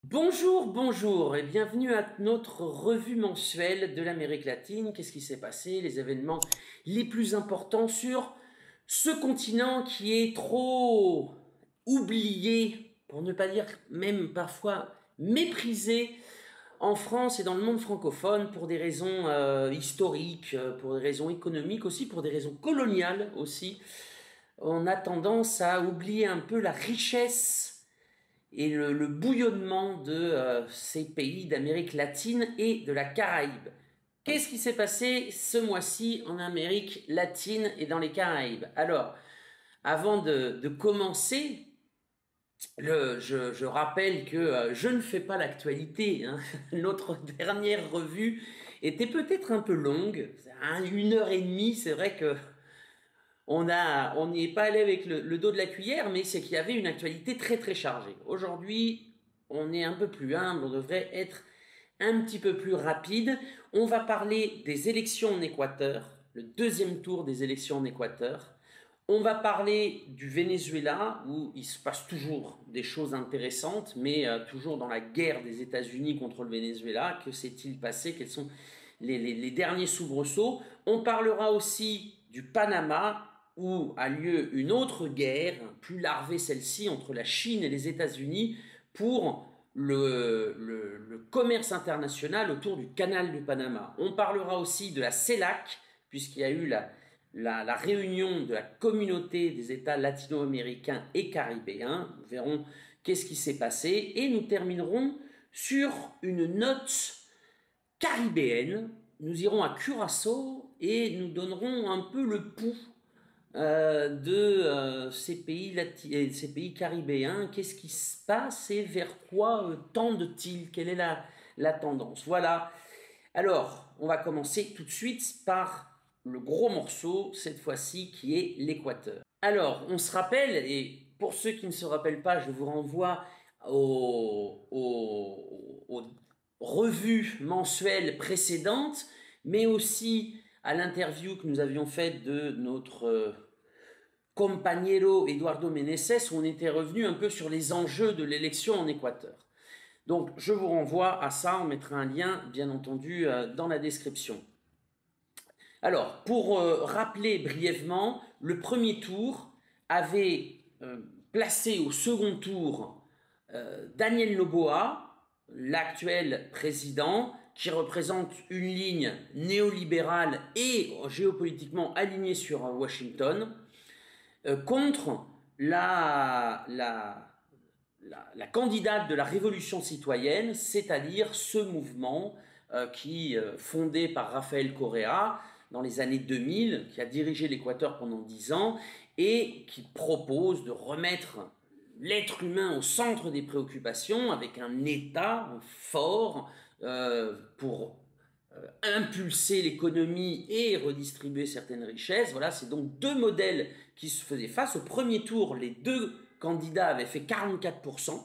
Bonjour, bonjour et bienvenue à notre revue mensuelle de l'Amérique latine. Qu'est-ce qui s'est passé? Les événements les plus importants sur ce continent qui est trop oublié, pour ne pas dire même parfois méprisé en France et dans le monde francophone pour des raisons historiques, pour des raisons économiques aussi, pour des raisons coloniales aussi. On a tendance à oublier un peu la richesse et le bouillonnement de ces pays d'Amérique latine et de la Caraïbe. Qu'est-ce qui s'est passé ce mois-ci en Amérique latine et dans les Caraïbes? Alors, avant de commencer, je rappelle que je ne fais pas l'actualité, hein. Notre dernière revue était peut-être un peu longue, 1 heure et demie, c'est vrai que on n'y est pas allé avec le dos de la cuillère, mais c'est qu'il y avait une actualité très très chargée. Aujourd'hui, on est un peu plus humble, on devrait être un petit peu plus rapide. On va parler des élections en Équateur, le deuxième tour des élections en Équateur. On va parler du Venezuela, où il se passe toujours des choses intéressantes, mais toujours dans la guerre des États-Unis contre le Venezuela. Que s'est-il passé? Quels sont les derniers soubresauts? On parlera aussi du Panama, où a lieu une autre guerre, plus larvée celle-ci, entre la Chine et les États-Unis pour le commerce international autour du canal du Panama. On parlera aussi de la CELAC, puisqu'il y a eu la réunion de la communauté des États latino-américains et caribéens. Nous verrons qu'est-ce qui s'est passé et nous terminerons sur une note caribéenne. Nous irons à Curaçao et nous donnerons un peu le pouls de ces pays caribéens. Qu'est-ce qui se passe et vers quoi tendent-ils? Quelle est la tendance? Voilà. Alors, on va commencer tout de suite par le gros morceau, cette fois-ci, qui est l'Équateur. Alors, on se rappelle, et pour ceux qui ne se rappellent pas, je vous renvoie aux revues mensuelles précédentes, mais aussi à l'interview que nous avions faite de notre compagnero Eduardo Meneses, où on était revenu un peu sur les enjeux de l'élection en Équateur. Donc, je vous renvoie à ça, on mettra un lien, bien entendu, dans la description. Alors, pour rappeler brièvement, le premier tour avait placé au second tour Daniel Noboa, l'actuel président, qui représente une ligne néolibérale et géopolitiquement alignée sur Washington, contre la candidate de la révolution citoyenne, c'est-à-dire ce mouvement fondé par Rafael Correa dans les années 2000, qui a dirigé l'Équateur pendant 10 ans et qui propose de remettre l'être humain au centre des préoccupations avec un État fort pour impulser l'économie et redistribuer certaines richesses. Voilà, c'est donc deux modèles qui se faisaient face. Au premier tour, les deux candidats avaient fait 44%.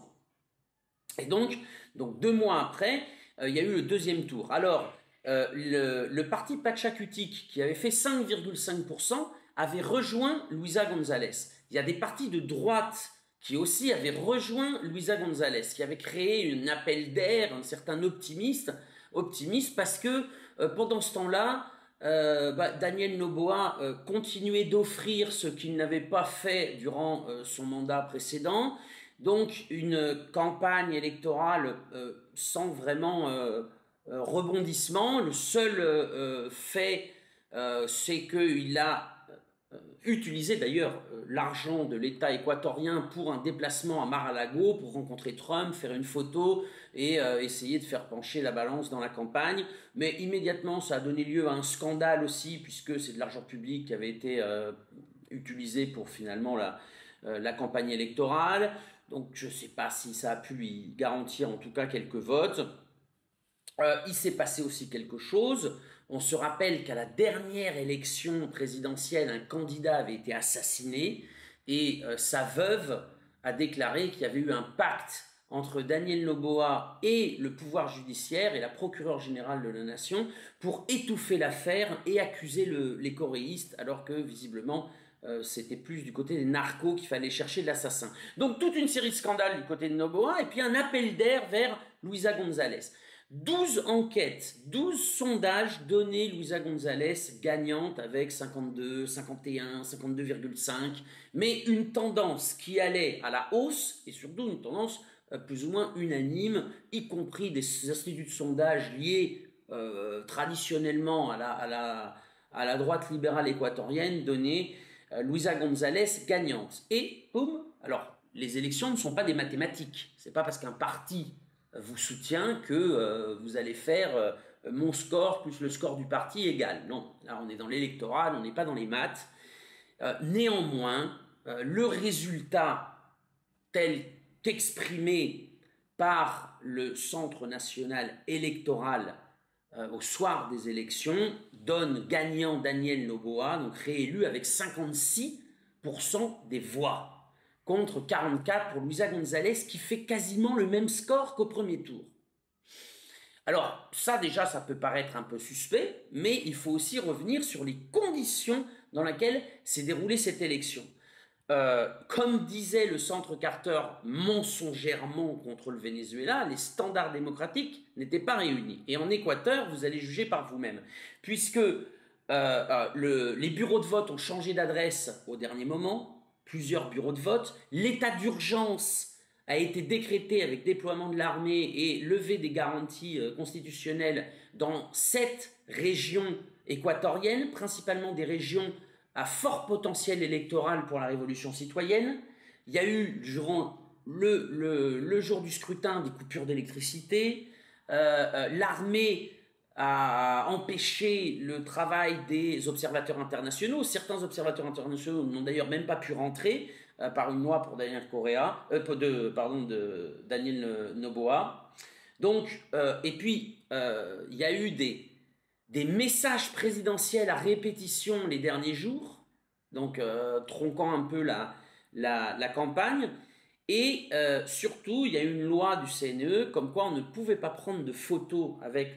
Et donc 2 mois après, il y a eu le deuxième tour. Alors, le parti Pachakutik, qui avait fait 5,5%, avait rejoint Luisa González. Il y a des partis de droite qui aussi avaient rejoint Luisa González, qui avait créé un appel d'air, un certain optimiste parce que pendant ce temps-là, Daniel Noboa continuait d'offrir ce qu'il n'avait pas fait durant son mandat précédent, donc une campagne électorale sans vraiment rebondissement. Le seul fait, c'est qu'il a utilisé d'ailleurs l'argent de l'État équatorien pour un déplacement à Mar-a-Lago, pour rencontrer Trump, faire une photo et essayer de faire pencher la balance dans la campagne. Mais immédiatement, ça a donné lieu à un scandale aussi, puisque c'est de l'argent public qui avait été utilisé pour finalement la campagne électorale. Donc je ne sais pas si ça a pu lui garantir en tout cas quelques votes. Il s'est passé aussi quelque chose. On se rappelle qu'à la dernière élection présidentielle, un candidat avait été assassiné et sa veuve a déclaré qu'il y avait eu un pacte entre Daniel Noboa et le pouvoir judiciaire et la procureure générale de la nation pour étouffer l'affaire et accuser les coréistes, alors que visiblement c'était plus du côté des narcos qu'il fallait chercher de l'assassin. Donc toute une série de scandales du côté de Noboa, et puis un appel d'air vers Luisa González. 12 enquêtes, 12 sondages donnaient Luisa González gagnante avec 52, 51, 52,5, mais une tendance qui allait à la hausse, et surtout une tendance plus ou moins unanime, y compris des instituts de sondage liés traditionnellement à la droite libérale équatorienne, donnaient Luisa González gagnante. Et boum, alors les élections ne sont pas des mathématiques, c'est pas parce qu'un parti vous soutient que vous allez faire mon score plus le score du parti égal. Non, là on est dans l'électoral, on n'est pas dans les maths. Néanmoins, le résultat tel qu'exprimé par le Centre national électoral au soir des élections donne gagnant Daniel Noboa, donc réélu avec 56% des voix, contre 44 pour Luisa González, qui fait quasiment le même score qu'au premier tour. Alors, ça déjà, ça peut paraître un peu suspect, mais il faut aussi revenir sur les conditions dans lesquelles s'est déroulée cette élection. Comme disait le Centre Carter mensongèrement contre le Venezuela, les standards démocratiques n'étaient pas réunis. Et en Équateur, vous allez juger par vous-même, puisque les bureaux de vote ont changé d'adresse au dernier moment, plusieurs bureaux de vote. L'état d'urgence a été décrété avec déploiement de l'armée et levée des garanties constitutionnelles dans 7 régions équatoriennes, principalement des régions à fort potentiel électoral pour la révolution citoyenne. Il y a eu, durant le jour du scrutin, des coupures d'électricité. L'armée a empêché le travail des observateurs internationaux. Certains observateurs internationaux n'ont d'ailleurs même pas pu rentrer par une loi pour Daniel de Daniel Noboa. Donc, et puis, il y a eu des messages présidentiels à répétition les derniers jours, donc tronquant un peu la campagne. Et surtout, il y a eu une loi du CNE comme quoi on ne pouvait pas prendre de photos avec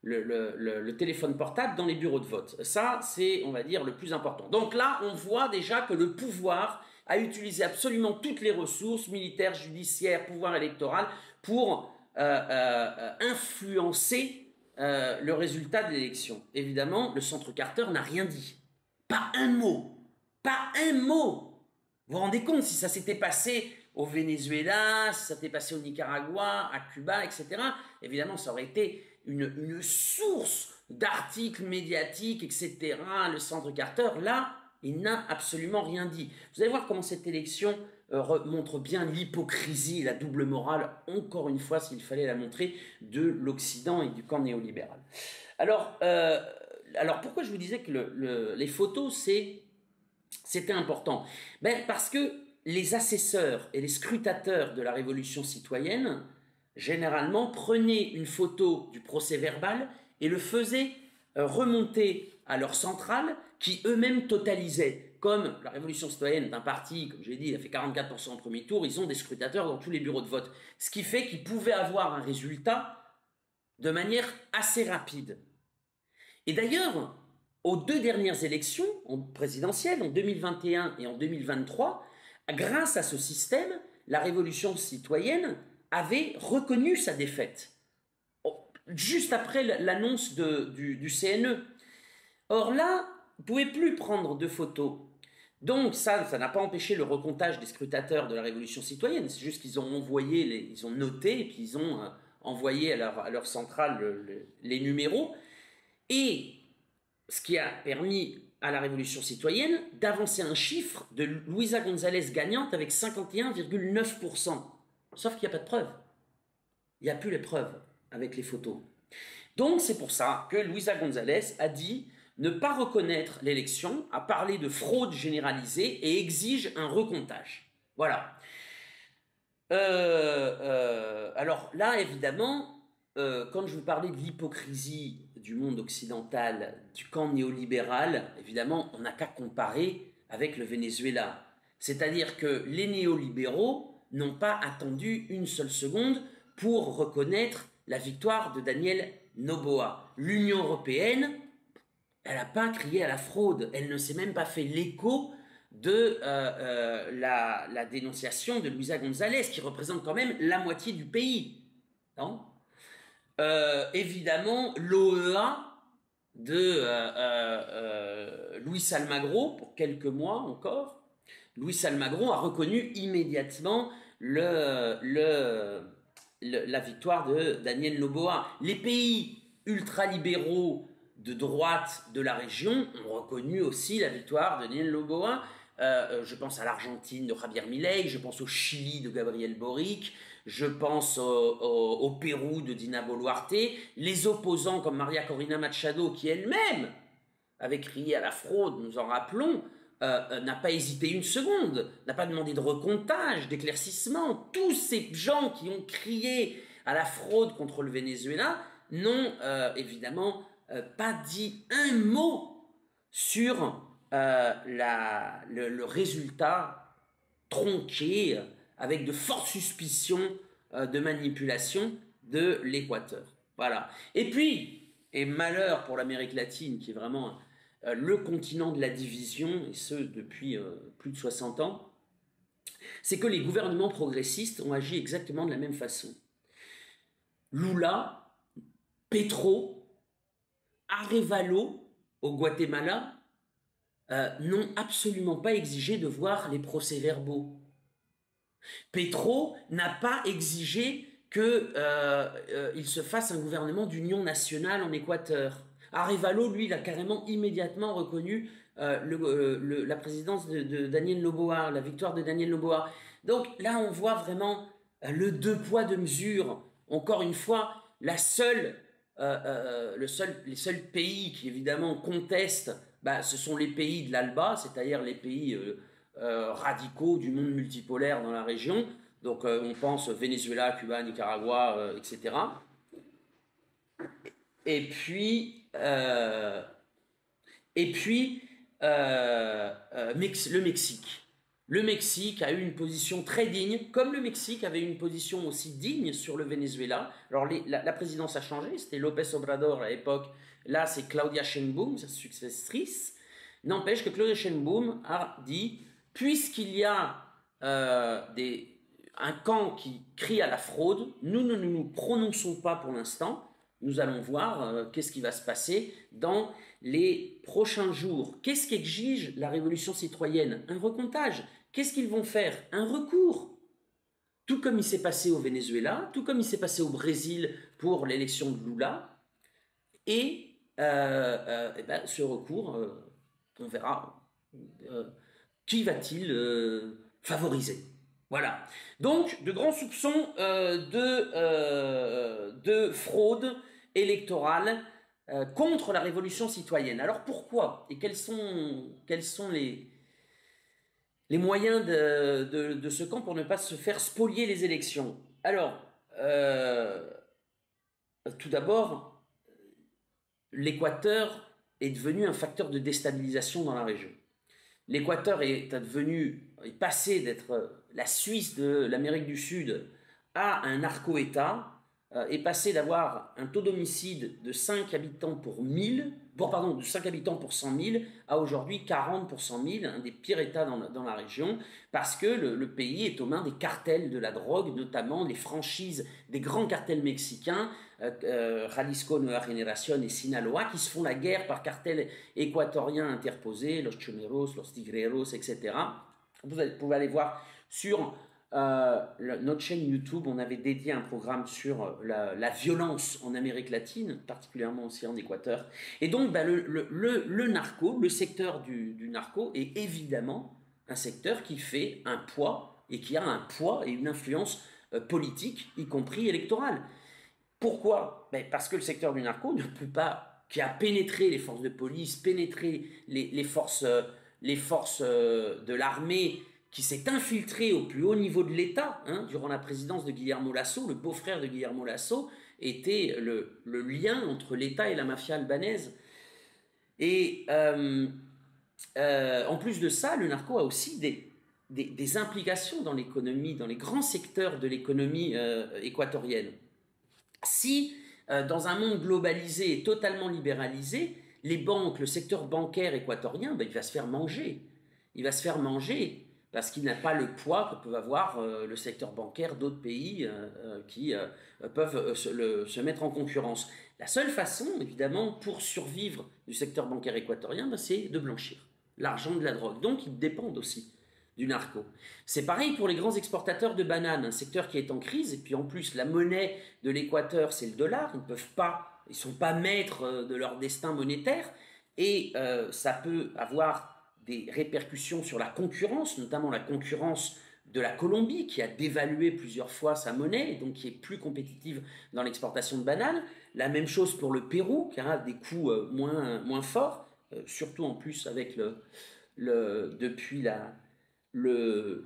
le téléphone portable dans les bureaux de vote. Ça, c'est, on va dire, le plus important. Donc là, on voit déjà que le pouvoir a utilisé absolument toutes les ressources, militaires, judiciaires, pouvoir électoral, pour influencer le résultat de l'élection. Évidemment, le Centre Carter n'a rien dit. Pas un mot. Pas un mot. Vous vous rendez compte si ça s'était passé au Venezuela, si ça s'était passé au Nicaragua, à Cuba, etc. Évidemment, ça aurait été une source d'articles médiatiques, etc. Le Centre Carter, là, il n'a absolument rien dit. Vous allez voir comment cette élection montre bien l'hypocrisie et la double morale, encore une fois, s'il fallait la montrer, de l'Occident et du camp néolibéral. Alors pourquoi je vous disais que les photos, c'était important? Parce que les assesseurs et les scrutateurs de la Révolution citoyenne, généralement, prenaient une photo du procès-verbal et le faisaient remonter à leur centrale, qui eux-mêmes totalisaient. Comme la Révolution citoyenne est un parti, comme j'ai dit, il a fait 44% au premier tour, ils ont des scrutateurs dans tous les bureaux de vote. Ce qui fait qu'ils pouvaient avoir un résultat de manière assez rapide. Et d'ailleurs, aux 2 dernières élections présidentielles, en 2021 et en 2023, grâce à ce système, la Révolution citoyenne avait reconnu sa défaite, juste après l'annonce du CNE. Or là, vous ne pouvez plus prendre de photos. Donc ça n'a pas empêché le recomptage des scrutateurs de la Révolution citoyenne, c'est juste qu'ils ont envoyé, ils ont noté et puis ils ont envoyé à leur centrale les numéros. Et ce qui a permis à la Révolution citoyenne d'avancer un chiffre de Luisa González gagnante avec 51,9%. Sauf qu'il n'y a pas de preuves. Il n'y a plus les preuves avec les photos. Donc c'est pour ça que Luisa González a dit ne pas reconnaître l'élection, a parlé de fraude généralisée et exige un recomptage. Voilà. Alors là, évidemment, quand je vous parlais de l'hypocrisie du monde occidental, du camp néolibéral, évidemment, on n'a qu'à comparer avec le Venezuela. C'est-à-dire que les néolibéraux n'ont pas attendu une seule seconde pour reconnaître la victoire de Daniel Noboa. L'Union européenne, elle n'a pas crié à la fraude. Elle ne s'est même pas fait l'écho de la dénonciation de Luisa González, qui représente quand même la moitié du pays. Non. Évidemment, l'OEA de Luis Almagro, pour quelques mois encore, Luis Almagro a reconnu immédiatement la victoire de Daniel Noboa. Les pays ultralibéraux de droite de la région ont reconnu aussi la victoire de Daniel Noboa. Je pense à l'Argentine de Javier Milei, je pense au Chili de Gabriel Boric, je pense au Pérou de Dina Boluarte. Les opposants comme Maria Corina Machado, qui elle-même avait crié à la fraude, nous en rappelons, n'a pas hésité une seconde, n'a pas demandé de recomptage, d'éclaircissement. Tous ces gens qui ont crié à la fraude contre le Venezuela n'ont évidemment pas dit un mot sur le résultat tronqué avec de fortes suspicions de manipulation de l'Équateur. Voilà. Et puis, et malheur pour l'Amérique latine, qui est vraiment le continent de la division, et ce depuis plus de 60 ans, c'est que les gouvernements progressistes ont agi exactement de la même façon. Lula, Petro, Arévalo au Guatemala n'ont absolument pas exigé de voir les procès-verbaux. Petro n'a pas exigé qu'il se fasse un gouvernement d'union nationale en Équateur. Arévalo, lui, il a carrément immédiatement reconnu la présidence de Daniel Noboa, la victoire de Daniel Noboa. Donc là, on voit vraiment le deux poids, deux mesures. Encore une fois, les seuls pays qui, évidemment, contestent, ce sont les pays de l'ALBA, c'est-à-dire les pays radicaux du monde multipolaire dans la région. Donc on pense Venezuela, Cuba, Nicaragua, etc. Et puis le Mexique. Le Mexique a eu une position très digne, comme le Mexique avait une position aussi digne sur le Venezuela. Alors la présidence a changé, c'était López Obrador à l'époque. Là, c'est Claudia Sheinbaum, sa successrice. N'empêche que Claudia Sheinbaum a dit, puisqu'il y a un camp qui crie à la fraude, nous ne nous prononçons pas pour l'instant. Nous allons voir qu'est-ce qui va se passer dans les prochains jours. Qu'est-ce qu'exige la révolution citoyenne? Un recomptage. Qu'est-ce qu'ils vont faire? Un recours. Tout comme il s'est passé au Venezuela, tout comme il s'est passé au Brésil pour l'élection de Lula. Et ce recours, on verra qui va-t-il favoriser. Voilà. Donc, de grands soupçons de fraude électorale contre la révolution citoyenne. Alors pourquoi? Et quels sont les moyens de ce camp pour ne pas se faire spolier les élections? Alors, tout d'abord, l'Équateur est devenu un facteur de déstabilisation dans la région. L'Équateur est passé d'être la Suisse de l'Amérique du Sud à un narco-État, est passé d'avoir un taux d'homicide de 5 habitants pour 5 habitants pour 100 000 à aujourd'hui 40 pour 100 000, un des pires États dans la région, parce que le pays est aux mains des cartels de la drogue, notamment les franchises des grands cartels mexicains, Jalisco Nueva Generación et Sinaloa, qui se font la guerre par cartels équatoriens interposés, Los Choneros, Los Tigreros, etc. Vous pouvez aller voir sur notre chaîne YouTube, on avait dédié un programme sur la violence en Amérique latine, particulièrement aussi en Équateur. Et donc, le narco, le secteur du narco est évidemment un secteur qui fait un poids et qui a un poids et une influence politique, y compris électorale. Pourquoi? Parce que le secteur du narco ne peut pas, qui a pénétré les forces de police, pénétré les forces de l'armée, qui s'est infiltré au plus haut niveau de l'État, durant la présidence de Guillermo Lasso. Le beau-frère de Guillermo Lasso était le lien entre l'État et la mafia albanaise. Et en plus de ça, le narco a aussi des implications dans l'économie, dans les grands secteurs de l'économie équatorienne. Si, dans un monde globalisé et totalement libéralisé, les banques, le secteur bancaire équatorien, ben, il va se faire manger. Il va se faire manger parce qu'il n'a pas le poids que peut avoir le secteur bancaire d'autres pays qui peuvent se mettre en concurrence. La seule façon, évidemment, pour survivre du secteur bancaire équatorien, ben, c'est de blanchir l'argent de la drogue. Donc, ils dépendent aussi du narco. C'est pareil pour les grands exportateurs de bananes, un secteur qui est en crise, et puis en plus, la monnaie de l'Équateur, c'est le dollar, ils ne sont pas maîtres de leur destin monétaire, et ça peut avoir des répercussions sur la concurrence, notamment la concurrence de la Colombie, qui a dévalué plusieurs fois sa monnaie, et donc qui est plus compétitive dans l'exportation de bananes. La même chose pour le Pérou, qui a des coûts moins forts, surtout en plus avec depuis le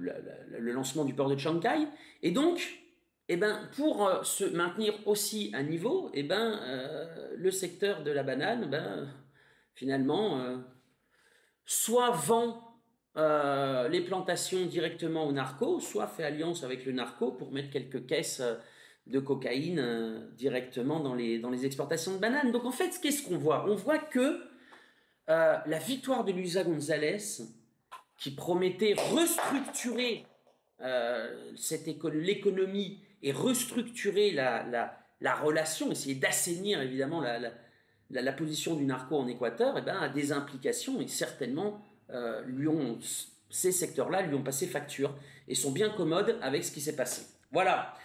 lancement du port de Chancay. Et donc, eh ben, pour se maintenir aussi à niveau, eh ben, le secteur de la banane, ben, finalement, soit vend les plantations directement au narco, soit fait alliance avec le narco pour mettre quelques caisses de cocaïne directement dans les exportations de bananes. Donc en fait, qu'est-ce qu'on voit? On voit que la victoire de Luisa González, qui promettait restructurer l'économie et restructurer la relation, essayer d'assainir évidemment la position du narco en Équateur, eh ben, a des implications et certainement ces secteurs-là lui ont passé facture et sont bien commodes avec ce qui s'est passé. Voilà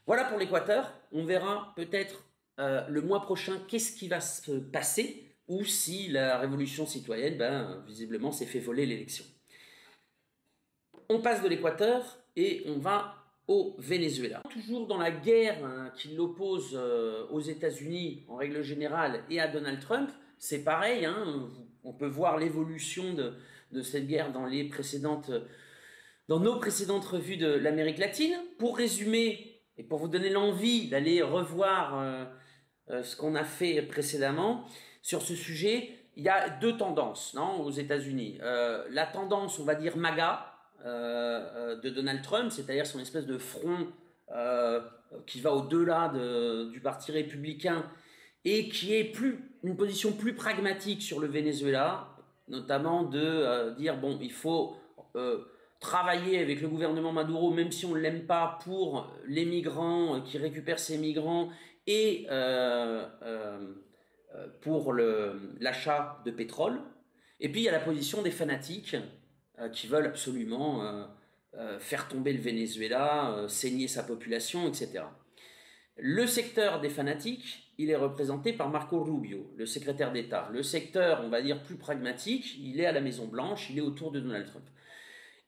pour l'Équateur. On verra peut-être le mois prochain qu'est-ce qui va se passer ou si la révolution citoyenne, ben, visiblement, s'est fait voler l'élection. On passe de l'Équateur et on va au Venezuela. Toujours dans la guerre qui l'oppose aux États-Unis en règle générale et à Donald Trump, c'est pareil, on peut voir l'évolution de cette guerre dans nos précédentes revues de l'Amérique latine. Pour résumer et pour vous donner l'envie d'aller revoir ce qu'on a fait précédemment sur ce sujet, il y a deux tendances aux États-Unis. La tendance, on va dire MAGA, de Donald Trump, c'est-à-dire son espèce de front qui va au-delà du parti républicain et qui est une position plus pragmatique sur le Venezuela, notamment de dire bon, il faut travailler avec le gouvernement Maduro, même si on ne l'aime pas, pour les migrants qui récupèrent ces migrants et pour l'achat de pétrole. Et puis il y a la position des fanatiques qui veulent absolument faire tomber le Venezuela, saigner sa population, etc. Le secteur des fanatiques, il est représenté par Marco Rubio, le secrétaire d'État. Le secteur, on va dire, plus pragmatique, il est à la Maison-Blanche, il est autour de Donald Trump.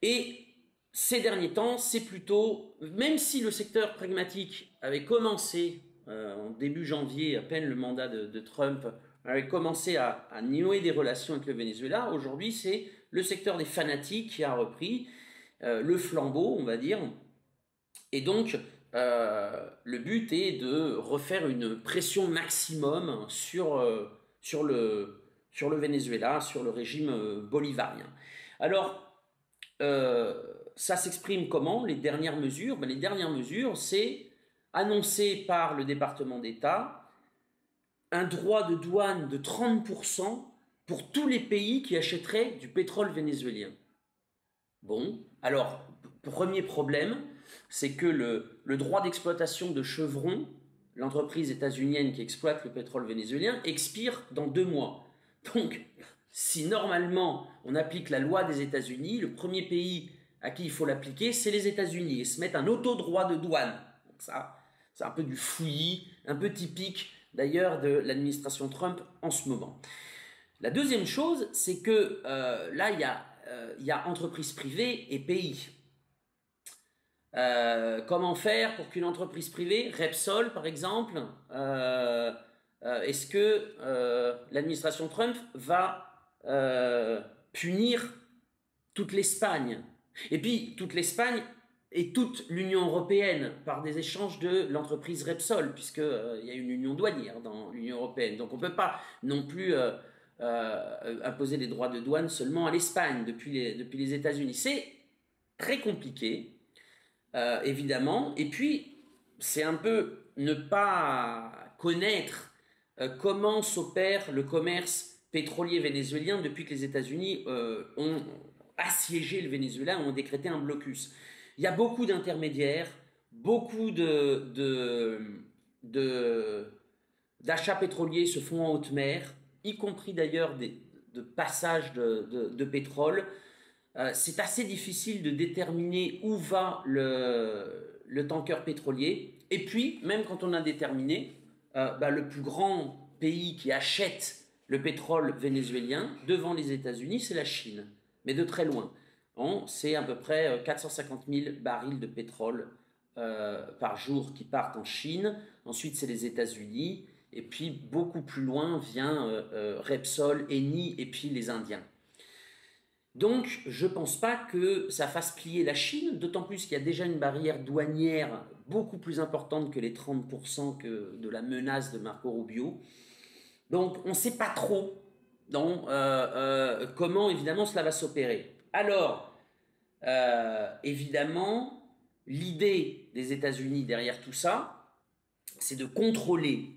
Et ces derniers temps, c'est plutôt, même si le secteur pragmatique avait commencé en début janvier, à peine le mandat de Trump, avait commencé à nouer des relations avec le Venezuela, aujourd'hui c'est le secteur des fanatiques qui a repris le flambeau, on va dire. Et donc, le but est de refaire une pression maximum sur le Venezuela, sur le régime bolivarien. Alors, ça s'exprime comment, les dernières mesures? Les dernières mesures, c'est annoncé par le département d'État un droit de douane de 30% pour tous les pays qui achèteraient du pétrole vénézuélien. Bon, alors, premier problème, c'est que le droit d'exploitation de Chevron, l'entreprise états-unienne qui exploite le pétrole vénézuélien, expire dans 2 mois. Donc, si normalement on applique la loi des États-Unis, le premier pays à qui il faut l'appliquer, c'est les États-Unis, et se mettre un auto-droit de douane. Donc ça, c'est un peu du fouillis, un peu typique d'ailleurs de l'administration Trump en ce moment. La deuxième chose, c'est que là, il y a entreprises privées et pays. Comment faire pour qu'une entreprise privée, Repsol par exemple, est-ce que l'administration Trump va punir toute l'Espagne? Et puis toute l'Espagne et toute l'Union européenne par des échanges de l'entreprise Repsol, puisqu'il y a une union douanière dans l'Union européenne. Donc on ne peut pas non plus imposer des droits de douane seulement à l'Espagne depuis les États-Unis. C'est très compliqué, évidemment. Et puis, c'est un peu ne pas connaître comment s'opère le commerce pétrolier vénézuélien depuis que les États-Unis ont assiégé le Venezuela, ont décrété un blocus. Il y a beaucoup d'intermédiaires, beaucoup d'achats pétroliers se font en haute mer, y compris d'ailleurs de passages de pétrole. C'est assez difficile de déterminer où va le tanker pétrolier. Et puis, même quand on a déterminé, le plus grand pays qui achète le pétrole vénézuélien devant les États-Unis, c'est la Chine, mais de très loin. C'est à peu près 450 000 barils de pétrole par jour qui partent en Chine. Ensuite, c'est les États-Unis. Et puis, beaucoup plus loin vient Repsol, Eni et puis les Indiens. Donc, je ne pense pas que ça fasse plier la Chine, d'autant plus qu'il y a déjà une barrière douanière beaucoup plus importante que les 30% de la menace de Marco Rubio. Donc, on ne sait pas trop comment, évidemment, cela va s'opérer. Alors, évidemment, l'idée des États-Unis derrière tout ça, c'est de contrôler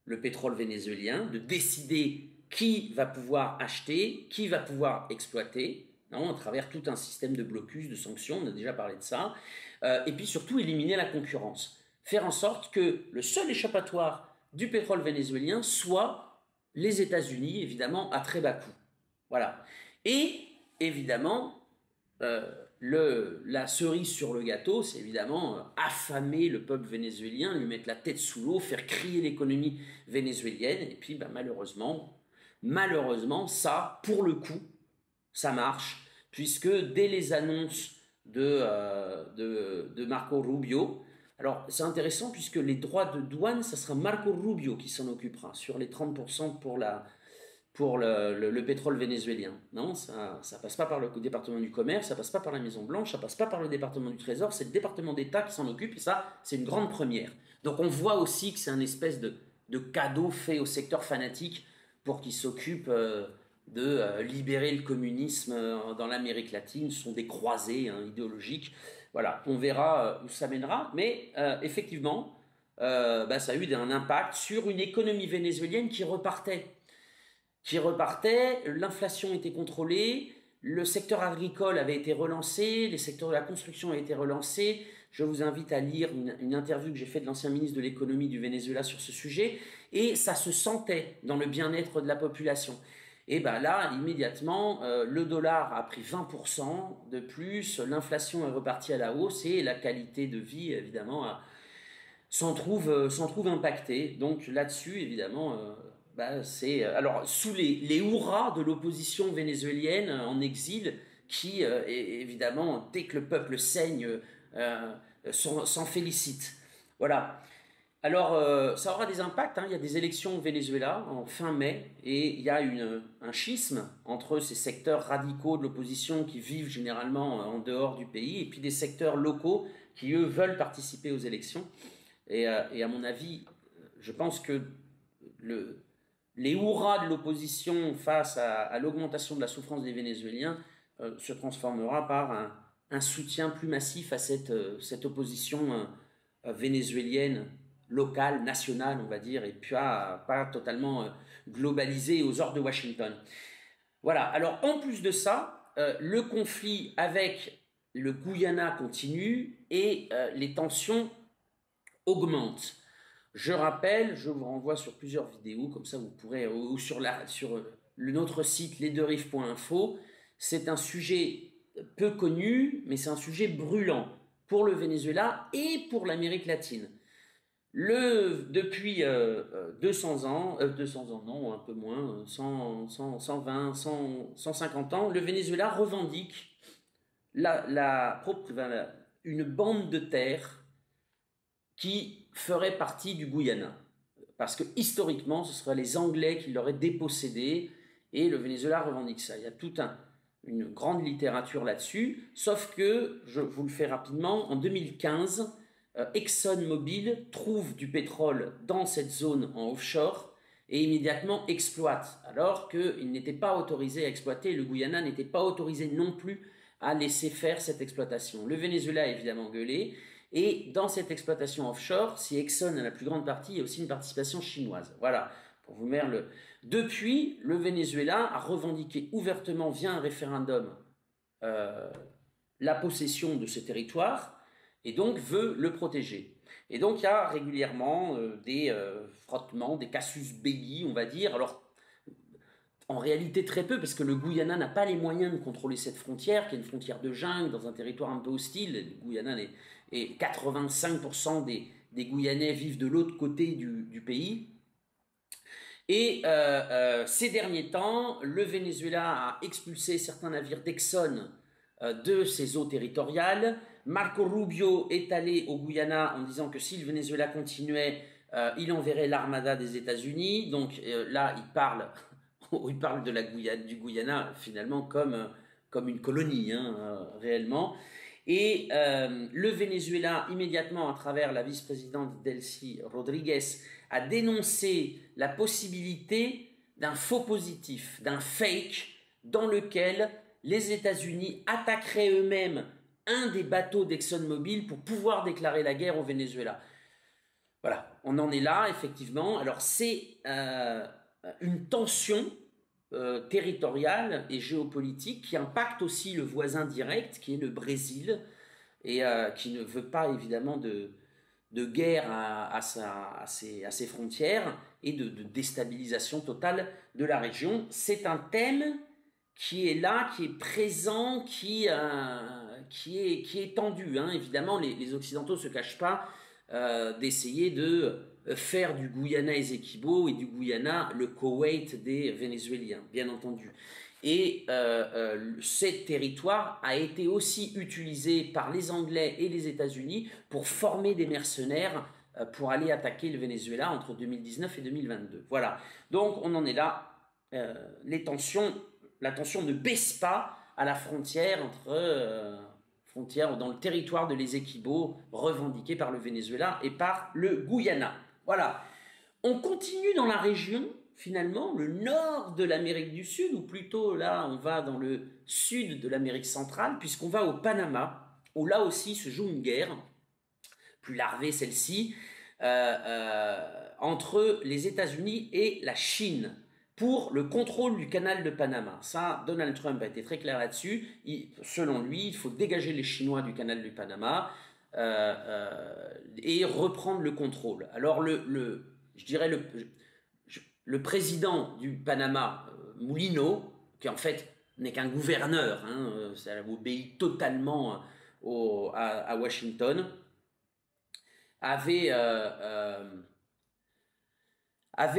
le pétrole vénézuélien, de décider qui va pouvoir acheter, qui va pouvoir exploiter, à travers tout un système de blocus, de sanctions, on a déjà parlé de ça, et puis surtout éliminer la concurrence. Faire en sorte que le seul échappatoire du pétrole vénézuélien soit les États-Unis, évidemment, à très bas coût. Voilà. Et, évidemment, la cerise sur le gâteau, c'est évidemment affamer le peuple vénézuélien, lui mettre la tête sous l'eau, faire crier l'économie vénézuélienne, et puis malheureusement, ça, pour le coup, ça marche, puisque dès les annonces de Marco Rubio, alors c'est intéressant puisque les droits de douane, ça sera Marco Rubio qui s'en occupera sur les 30% pour le pétrole vénézuélien. Non, ça passe pas par le département du commerce, ça passe pas par la Maison Blanche, ça passe pas par le département du Trésor, c'est le département d'État qui s'en occupe, et ça, c'est une grande première. Donc on voit aussi que c'est un espèce de cadeau fait au secteur fanatique pour qu'il s'occupe de libérer le communisme dans l'Amérique latine. Ce sont des croisés idéologiques. Voilà, on verra où ça mènera, mais effectivement, ça a eu un impact sur une économie vénézuélienne qui repartait. L'inflation était contrôlée, le secteur agricole avait été relancé, les secteurs de la construction avaient été relancés. Je vous invite à lire une interview que j'ai faite de l'ancien ministre de l'économie du Venezuela sur ce sujet, et ça se sentait dans le bien-être de la population. Et là, immédiatement, le dollar a pris 20% de plus, l'inflation est repartie à la hausse, et la qualité de vie, évidemment, s'en trouve impactée. Donc là-dessus, évidemment... c'est alors sous les hurrahs de l'opposition vénézuélienne en exil qui évidemment dès que le peuple saigne s'en félicite. Voilà. Alors ça aura des impacts, il y a des élections au Venezuela en fin mai et il y a un schisme entre ces secteurs radicaux de l'opposition qui vivent généralement en dehors du pays et puis des secteurs locaux qui eux veulent participer aux élections et à mon avis je pense que les hurrahs de l'opposition face à l'augmentation de la souffrance des Vénézuéliens se transformera par un soutien plus massif à cette opposition vénézuélienne, locale, nationale, on va dire, et pas totalement globalisée aux ordres de Washington. Voilà, alors en plus de ça, le conflit avec le Guyana continue et les tensions augmentent. Je rappelle, je vous renvoie sur plusieurs vidéos, comme ça vous pourrez, ou sur notre site lesdeuxrives.info. C'est un sujet peu connu, mais c'est un sujet brûlant pour le Venezuela et pour l'Amérique latine. Depuis 200 ans, non, un peu moins, 120, 150 ans, le Venezuela revendique une bande de terre qui ferait partie du Guyana. Parce que historiquement, ce seraient les Anglais qui l'auraient dépossédé, et le Venezuela revendique ça. Il y a toute une grande littérature là-dessus, sauf que, je vous le fais rapidement, en 2015, ExxonMobil trouve du pétrole dans cette zone en offshore et immédiatement exploite, alors qu'il n'était pas autorisé à exploiter, le Guyana n'était pas autorisé non plus à laisser faire cette exploitation. Le Venezuela a évidemment gueulé, et dans cette exploitation offshore, si Exxon a la plus grande partie, il y a aussi une participation chinoise. Voilà, pour vous mettre le... Depuis, le Venezuela a revendiqué ouvertement via un référendum la possession de ce territoire et donc veut le protéger. Et donc il y a régulièrement des frottements, des casus belli, on va dire. Alors en réalité très peu, parce que le Guyana n'a pas les moyens de contrôler cette frontière, qui est une frontière de jungle, dans un territoire un peu hostile. Le Guyana et 85% des Guyanais vivent de l'autre côté du pays. Et ces derniers temps, le Venezuela a expulsé certains navires d'Exxon de ses eaux territoriales. Marco Rubio est allé au Guyana en disant que si le Venezuela continuait, il enverrait l'armada des États-Unis. Donc là, il parle de du Guyana finalement comme une colonie, hein, réellement. Et le Venezuela, immédiatement, à travers la vice-présidente Delcy Rodriguez, a dénoncé la possibilité d'un faux positif, d'un fake, dans lequel les États-Unis attaqueraient eux-mêmes un des bateaux d'ExxonMobil pour pouvoir déclarer la guerre au Venezuela. Voilà, on en est là, effectivement. Alors, c'est une tension territoriale et géopolitique qui impacte aussi le voisin direct, qui est le Brésil, et qui ne veut pas, évidemment, de guerre à ses frontières et de déstabilisation totale de la région. C'est un thème qui est là, qui est présent, qui est tendu. Hein. Évidemment, les Occidentaux ne se cachent pas d'essayer de faire du Guyana Essequibo et du Guyana le Koweït des Vénézuéliens, bien entendu. Et ce territoire a été aussi utilisé par les Anglais et les États-Unis pour former des mercenaires pour aller attaquer le Venezuela entre 2019 et 2022. Voilà, donc on en est là. La tension ne baisse pas à la frontière dans le territoire de l'Essequibo revendiqué par le Venezuela et par le Guyana. Voilà, on continue dans la région, finalement, le nord de l'Amérique du Sud, ou plutôt là, on va dans le sud de l'Amérique centrale, puisqu'on va au Panama, où là aussi se joue une guerre, plus larvée celle-ci, entre les États-Unis et la Chine, pour le contrôle du canal de Panama. Ça, Donald Trump a été très clair là-dessus. Selon lui, il faut dégager les Chinois du canal du Panama et reprendre le contrôle. Alors, je dirais le président du Panama, Mulino, qui en fait n'est qu'un gouverneur, hein, ça obéit totalement à Washington, avait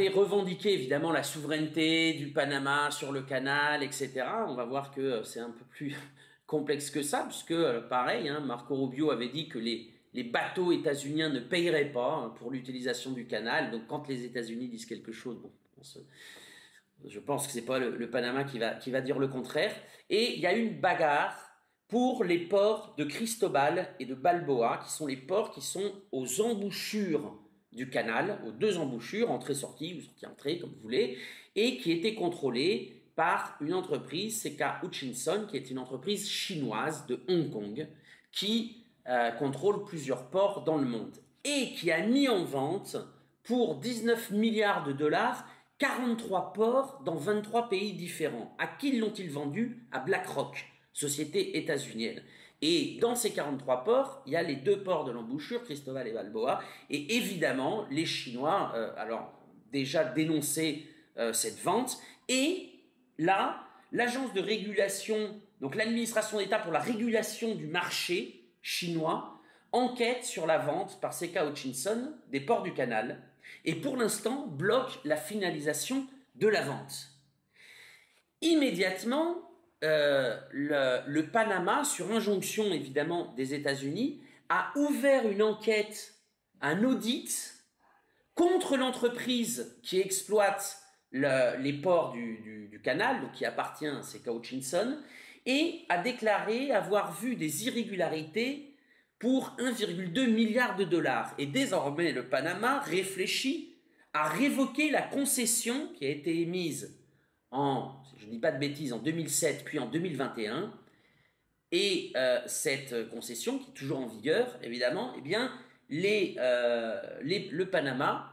revendiqué évidemment la souveraineté du Panama sur le canal, etc. On va voir que c'est un peu plus complexe que ça, puisque pareil, hein, Marco Rubio avait dit que les bateaux états-uniens ne paieraient pas hein, pour l'utilisation du canal. Donc quand les États-Unis disent quelque chose, bon, je pense que c'est pas le Panama qui va dire le contraire. Et il y a une bagarre pour les ports de Cristobal et de Balboa, qui sont les ports qui sont aux embouchures du canal, aux deux embouchures, entrée-sortie ou sortie-entrée, comme vous voulez, et qui étaient contrôlés par une entreprise, CK Hutchinson, qui est une entreprise chinoise de Hong Kong, qui contrôle plusieurs ports dans le monde, et qui a mis en vente pour 19 milliards de dollars 43 ports dans 23 pays différents. À qui l'ont-ils vendu? À BlackRock, société états-unienne. Et dans ces 43 ports, il y a les deux ports de l'embouchure, Cristobal et Balboa. Et évidemment, les Chinois, alors déjà dénoncé cette vente. Et là, l'agence de régulation, donc l'administration d'État pour la régulation du marché chinois, enquête sur la vente par CK Hutchinson des ports du canal. Et pour l'instant, bloque la finalisation de la vente. Immédiatement, le Panama, sur injonction évidemment des États-Unis, a ouvert une enquête, un audit contre l'entreprise qui exploite les ports du canal, donc qui appartient à CK Hutchinson, et a déclaré avoir vu des irrégularités pour 1,2 milliard de dollars. Et désormais, le Panama réfléchit à révoquer la concession qui a été émise si je ne dis pas de bêtises, en 2007 puis en 2021. Et cette concession, qui est toujours en vigueur, évidemment, eh bien, le Panama,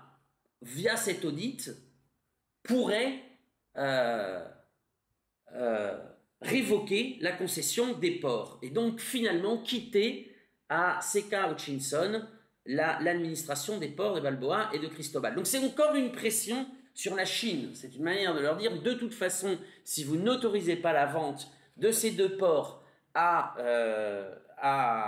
via cet audit, pourrait révoquer la concession des ports et donc finalement quitter à C.K. Hutchinson l'administration des ports de Balboa et de Cristobal. Donc c'est encore une pression sur la Chine. C'est une manière de leur dire, de toute façon, si vous n'autorisez pas la vente de ces deux ports à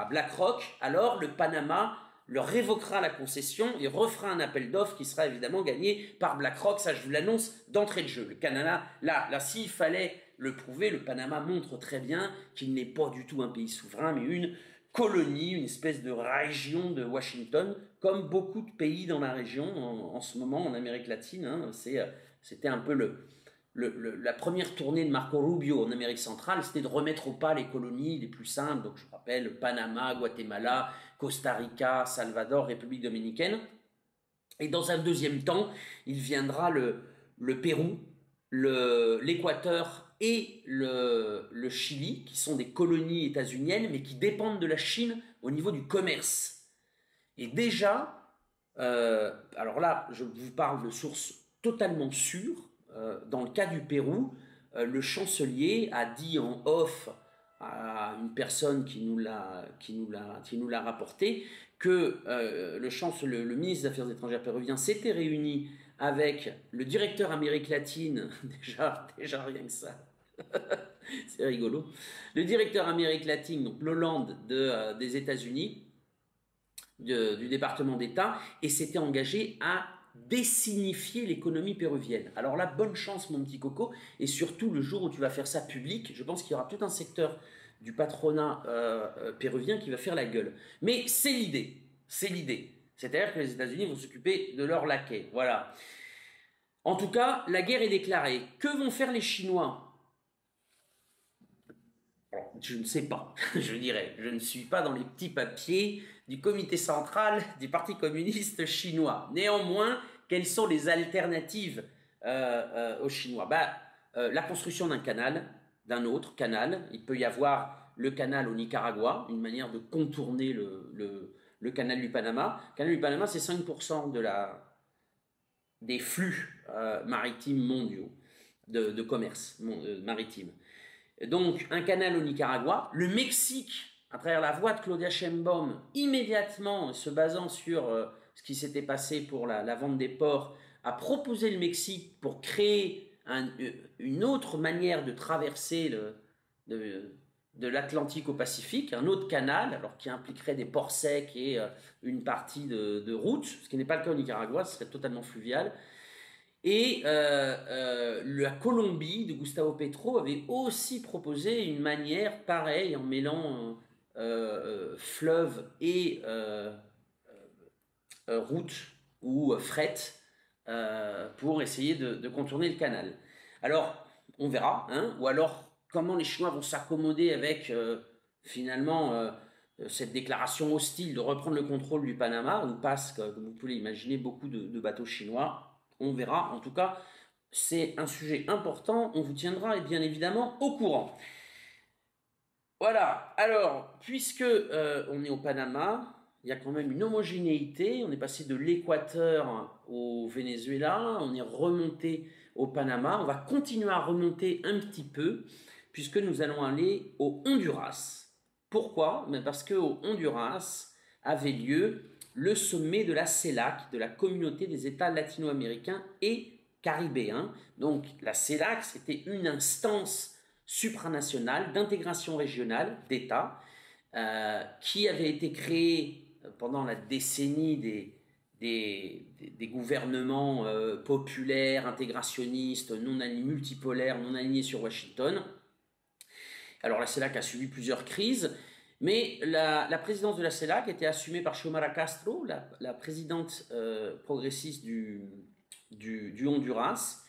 BlackRock, alors le Panama leur révoquera la concession et refera un appel d'offres qui sera évidemment gagné par BlackRock. Ça, je vous l'annonce d'entrée de jeu. Le Canada, là, s'il fallait le prouver, le Panama montre très bien qu'il n'est pas du tout un pays souverain, mais une colonie, une espèce de région de Washington, comme beaucoup de pays dans la région en ce moment en Amérique latine. Hein. C'était un peu la première tournée de Marco Rubio en Amérique centrale, c'était de remettre au pas les colonies les plus simples. Donc je vous rappelle, Panama, Guatemala, Costa Rica, Salvador, République dominicaine. Et dans un deuxième temps, il viendra le Pérou, l'Équateur et le Chili, qui sont des colonies états-uniennes, mais qui dépendent de la Chine au niveau du commerce. Et déjà, alors là, je vous parle de sources totalement sûres. Dans le cas du Pérou, le chancelier a dit en off à une personne qui nous l'a rapporté que le ministre des Affaires étrangères péruvien s'était réuni avec le directeur Amérique latine, déjà rien que ça, c'est rigolo, le directeur Amérique latine, donc l'Hollande des États-Unis, du département d'État, et s'était engagé à désignifier l'économie péruvienne. Alors là, bonne chance mon petit coco, et surtout le jour où tu vas faire ça public, je pense qu'il y aura tout un secteur du patronat péruvien qui va faire la gueule. Mais c'est l'idée, c'est-à-dire que les États-Unis vont s'occuper de leurs laquais, voilà. En tout cas, la guerre est déclarée. Que vont faire les Chinois ? Je ne sais pas, je dirais. Je ne suis pas dans les petits papiers du comité central du Parti communiste chinois. Néanmoins, quelles sont les alternatives aux Chinois ? La construction d'un autre canal. Il peut y avoir le canal au Nicaragua, une manière de contourner le canal du Panama. Le canal du Panama, c'est 5% des flux maritimes mondiaux de commerce maritime. Donc, un canal au Nicaragua. Le Mexique, à travers la voix de Claudia Sheinbaum, immédiatement, se basant sur ce qui s'était passé pour la vente des ports, a proposé le Mexique pour créer une autre manière de traverser de l'Atlantique au Pacifique, un autre canal, alors qui impliquerait des ports secs et une partie de route, ce qui n'est pas le cas au Nicaragua, ce serait totalement fluvial. Et la Colombie de Gustavo Petro avait aussi proposé une manière pareille en mêlant fleuve et route ou fret pour essayer de contourner le canal. Alors, on verra, hein, ou alors comment les Chinois vont s'accommoder avec finalement cette déclaration hostile de reprendre le contrôle du Panama, où passent, comme vous pouvez l'imaginer, beaucoup de bateaux chinois. On verra. En tout cas, c'est un sujet important. On vous tiendra bien évidemment au courant. Voilà. Alors, puisque on est au Panama, il y a quand même une homogénéité. On est passé de l'Équateur au Venezuela. On est remonté au Panama. On va continuer à remonter un petit peu, puisque nous allons aller au Honduras. Pourquoi ? Parce qu'au Honduras avait lieu le sommet de la CELAC, de la Communauté des États latino-américains et caribéens. Donc la CELAC, c'était une instance supranationale d'intégration régionale d'États qui avait été créée pendant la décennie des gouvernements populaires, intégrationnistes, multipolaires, non alignés sur Washington. Alors la CELAC a subi plusieurs crises, mais la présidence de la CELAC était assumée par Xiomara Castro, la présidente progressiste du Honduras,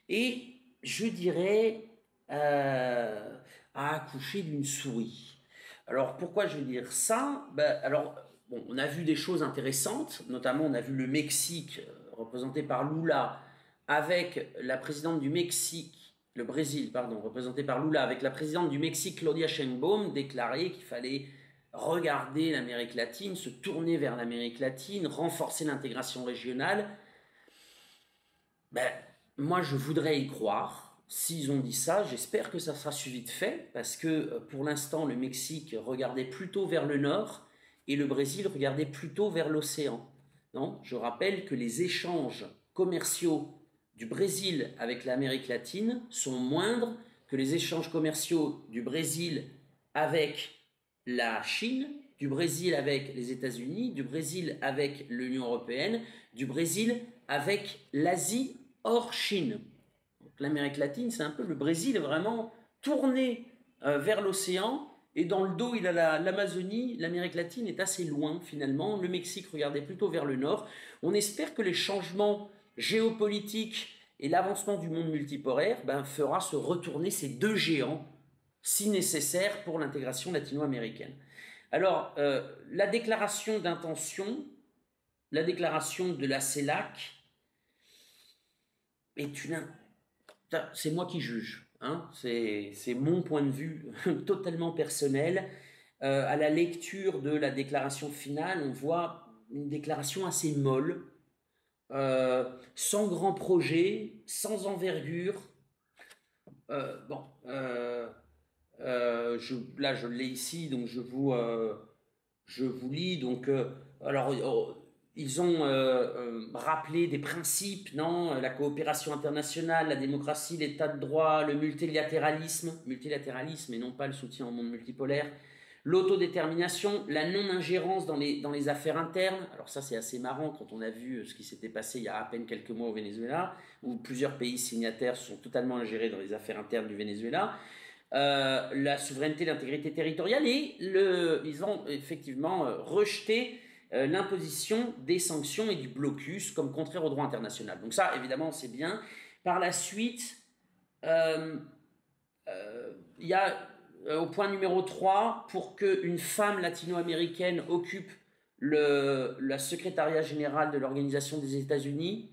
et je dirais a accouché d'une souris. Alors pourquoi je vais dire ça ? On a vu des choses intéressantes, notamment on a vu le Mexique représenté par Lula avec la présidente du Mexique. Le Brésil, représenté par Lula, avec la présidente du Mexique, Claudia Sheinbaum, déclaré qu'il fallait regarder l'Amérique latine, se tourner vers l'Amérique latine, renforcer l'intégration régionale. moi, je voudrais y croire. S'ils ont dit ça, j'espère que ça sera suivi de fait, parce que pour l'instant, le Mexique regardait plutôt vers le nord et le Brésil regardait plutôt vers l'océan. Non, je rappelle que les échanges commerciaux du Brésil avec l'Amérique latine sont moindres que les échanges commerciaux du Brésil avec la Chine, du Brésil avec les États-Unis, du Brésil avec l'Union européenne, du Brésil avec l'Asie hors Chine. L'Amérique latine, c'est un peu le Brésil vraiment tourné vers l'océan, et dans le dos, il a l'Amazonie. L'Amérique latine est assez loin finalement. Le Mexique regardait plutôt vers le nord. On espère que les changements géopolitiques et l'avancement du monde multipolaire fera se retourner ces deux géants si nécessaire pour l'intégration latino-américaine. Alors, la déclaration d'intention, la déclaration de la CELAC est une... C'est moi qui juge, hein, c'est mon point de vue totalement personnel. À la lecture de la déclaration finale, on voit une déclaration assez molle, sans grand projet, sans envergure. Bon, là je l'ai ici, donc je vous lis. Donc, alors, ils ont rappelé des principes, non, la coopération internationale, la démocratie, l'état de droit, le multilatéralisme et non pas le soutien au monde multipolaire, l'autodétermination, la non-ingérence dans les affaires internes. Alors ça, c'est assez marrant quand on a vu ce qui s'était passé il y a à peine quelques mois au Venezuela, où plusieurs pays signataires sont totalement ingérés dans les affaires internes du Venezuela. La souveraineté, l'intégrité territoriale, et ils ont effectivement rejeté l'imposition des sanctions et du blocus comme contraire au droit international. Donc ça, évidemment, c'est bien. Par la suite, il y a au point numéro 3, pour qu'une femme latino-américaine occupe la secrétariat général de l'Organisation des États-Unis,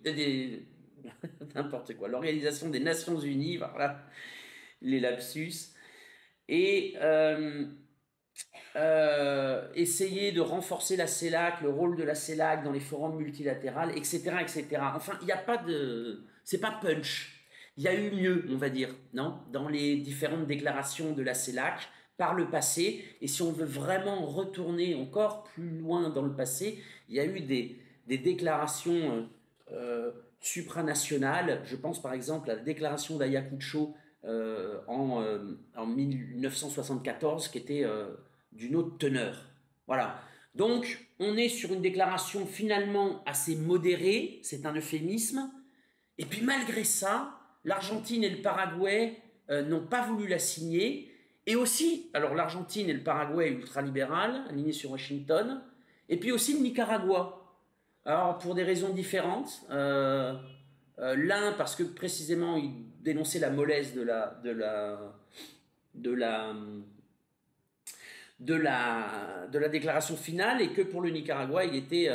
n'importe quoi, l'Organisation des Nations Unies, voilà, les lapsus, et essayer de renforcer la CELAC, le rôle de la CELAC dans les forums multilatérales, etc., etc. Enfin, il n'y a pas de... c'est pas punch. Il y a eu mieux, on va dire, non, dans les différentes déclarations de la CELAC par le passé. Et si on veut vraiment retourner encore plus loin dans le passé, il y a eu des déclarations supranationales. Je pense par exemple à la déclaration d'Ayacucho en 1974, qui était d'une autre teneur. Voilà. Donc, on est sur une déclaration finalement assez modérée, c'est un euphémisme. Et puis malgré ça, l'Argentine et le Paraguay n'ont pas voulu la signer. Et aussi, alors l'Argentine et le Paraguay ultralibéral, alignés sur Washington, et puis aussi le Nicaragua. Alors pour des raisons différentes, l'un parce que précisément il dénonçait la mollesse de la déclaration finale, et que pour le Nicaragua, il était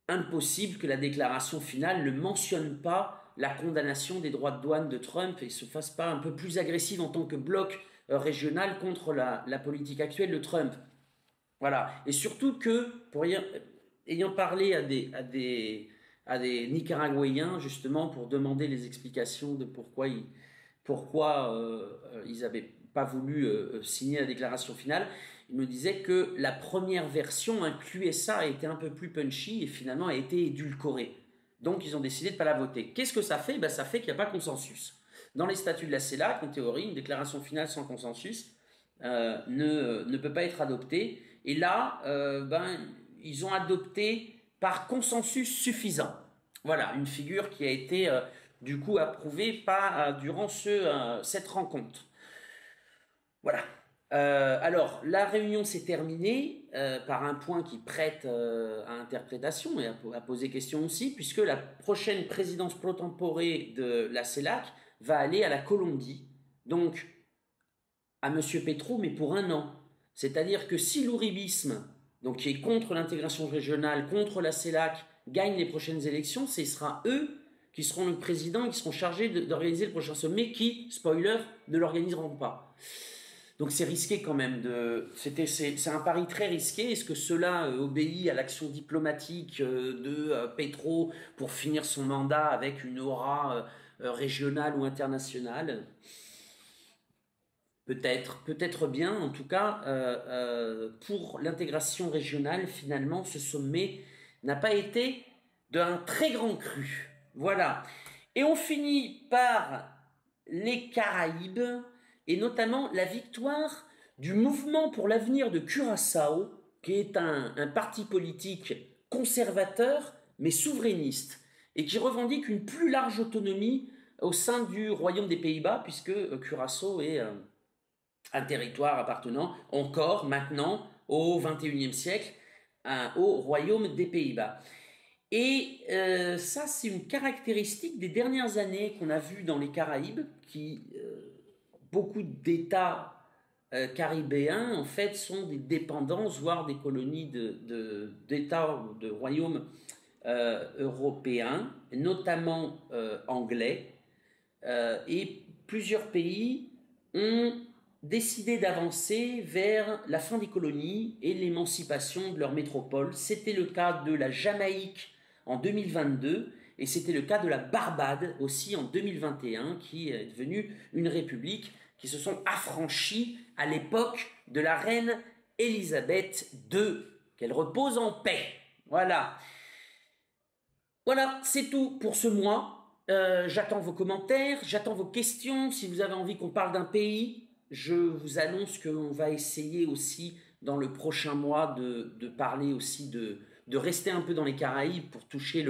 impossible que la déclaration finale ne mentionne pas la condamnation des droits de douane de Trump et se fasse pas un peu plus agressive en tant que bloc régional contre la politique actuelle de Trump. Voilà. Et surtout que, ayant parlé à des Nicaraguayens, justement, pour demander les explications de pourquoi ils n'avaient pas voulu signer la déclaration finale, ils me disaient que la première version incluait ça, a été un peu plus punchy et finalement a été édulcorée. Donc ils ont décidé de ne pas la voter. Qu'est-ce que ça fait ? Ça fait qu'il n'y a pas consensus. Dans les statuts de la CELAC, en théorie, une déclaration finale sans consensus ne peut pas être adoptée. Et là, ils ont adopté par consensus suffisant. Voilà, une figure qui a été du coup approuvée durant cette rencontre. Voilà. Alors, la réunion s'est terminée par un point qui prête à interprétation et à poser question aussi, puisque la prochaine présidence pro tempore de la CELAC va aller à la Colombie, donc à M. Petro, mais pour 1 an. C'est-à-dire que si l'ouribisme, donc qui est contre l'intégration régionale, contre la CELAC, gagne les prochaines élections, ce sera eux qui seront le président et qui seront chargés d'organiser le prochain sommet, qui, spoiler, ne l'organiseront pas. Donc c'est risqué quand même c'est un pari très risqué. Est-ce que cela obéit à l'action diplomatique de Petro pour finir son mandat avec une aura régionale ou internationale? Peut-être, peut-être bien. En tout cas, pour l'intégration régionale, finalement, ce sommet n'a pas été d'un très grand cru. Voilà. Et on finit par les Caraïbes, et notamment la victoire du Mouvement pour l'avenir de Curaçao, qui est un parti politique conservateur, mais souverainiste, et qui revendique une plus large autonomie au sein du Royaume des Pays-Bas, puisque Curaçao est un territoire appartenant encore maintenant au XXIe siècle au Royaume des Pays-Bas. Et ça, c'est une caractéristique des dernières années qu'on a vu dans les Caraïbes, beaucoup d'États caribéens, en fait, sont des dépendances, voire des colonies d'États ou de royaumes européens, notamment anglais, et plusieurs pays ont décidé d'avancer vers la fin des colonies et l'émancipation de leur métropole. C'était le cas de la Jamaïque en 2022 et c'était le cas de la Barbade aussi en 2021 qui est devenue une république, qui se sont affranchis à l'époque de la reine Élisabeth II. Qu'elle repose en paix. Voilà. Voilà, c'est tout pour ce mois. J'attends vos commentaires, j'attends vos questions. Si vous avez envie qu'on parle d'un pays, je vous annonce qu'on va essayer aussi dans le prochain mois de parler aussi de rester un peu dans les Caraïbes pour toucher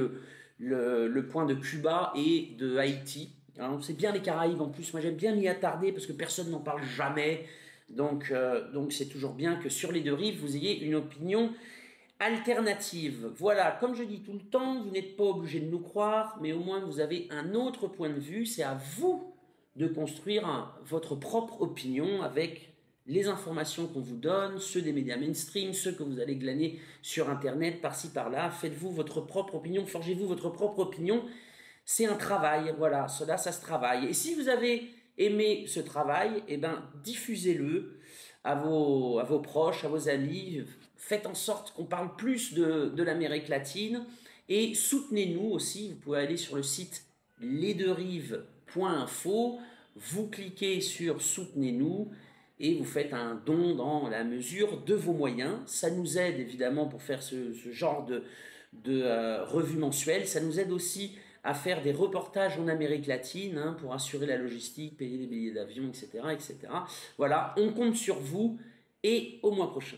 le point de Cuba et de Haïti. Alors, c'est bien les Caraïbes en plus, moi j'aime bien m'y attarder parce que personne n'en parle jamais. Donc c'est toujours bien que sur les deux rives, vous ayez une opinion alternative. Voilà, comme je dis tout le temps, vous n'êtes pas obligé de nous croire, mais au moins vous avez un autre point de vue. C'est à vous de construire votre propre opinion avec les informations qu'on vous donne, ceux des médias mainstream, ceux que vous allez glaner sur Internet, par-ci, par-là. Faites-vous votre propre opinion, forgez-vous votre propre opinion. C'est un travail, voilà, cela, ça se travaille. Et si vous avez aimé ce travail, eh ben, diffusez-le à vos proches, à vos amis. Faites en sorte qu'on parle plus de l'Amérique latine et soutenez-nous aussi. Vous pouvez aller sur le site lesdeuxrives.info, vous cliquez sur soutenez-nous et vous faites un don dans la mesure de vos moyens. Ça nous aide évidemment pour faire ce genre de revue mensuelle. Ça nous aide aussi à faire des reportages en Amérique latine pour assurer la logistique, payer les billets d'avion, etc., etc. Voilà, on compte sur vous et au mois prochain.